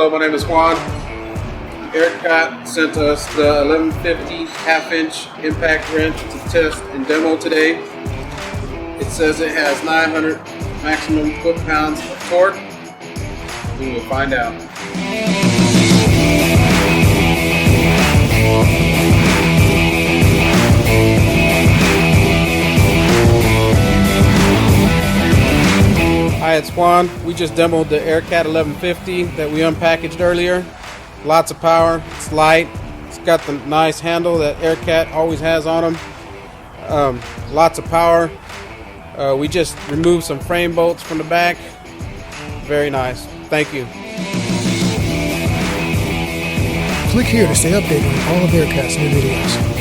Hello, my name is Juan. AIRCAT sent us the 1150 half-inch impact wrench to test and demo today. It says it has 900 maximum foot-pounds of torque. We will find out. Hi, it's Juan. We just demoed the AIRCAT 1150 that we unpackaged earlier. Lots of power, it's light, it's got the nice handle that AIRCAT always has on them. Lots of power. We just removed some frame bolts from the back. Very nice. Thank you. Click here to stay updated on all of AIRCAT's new videos.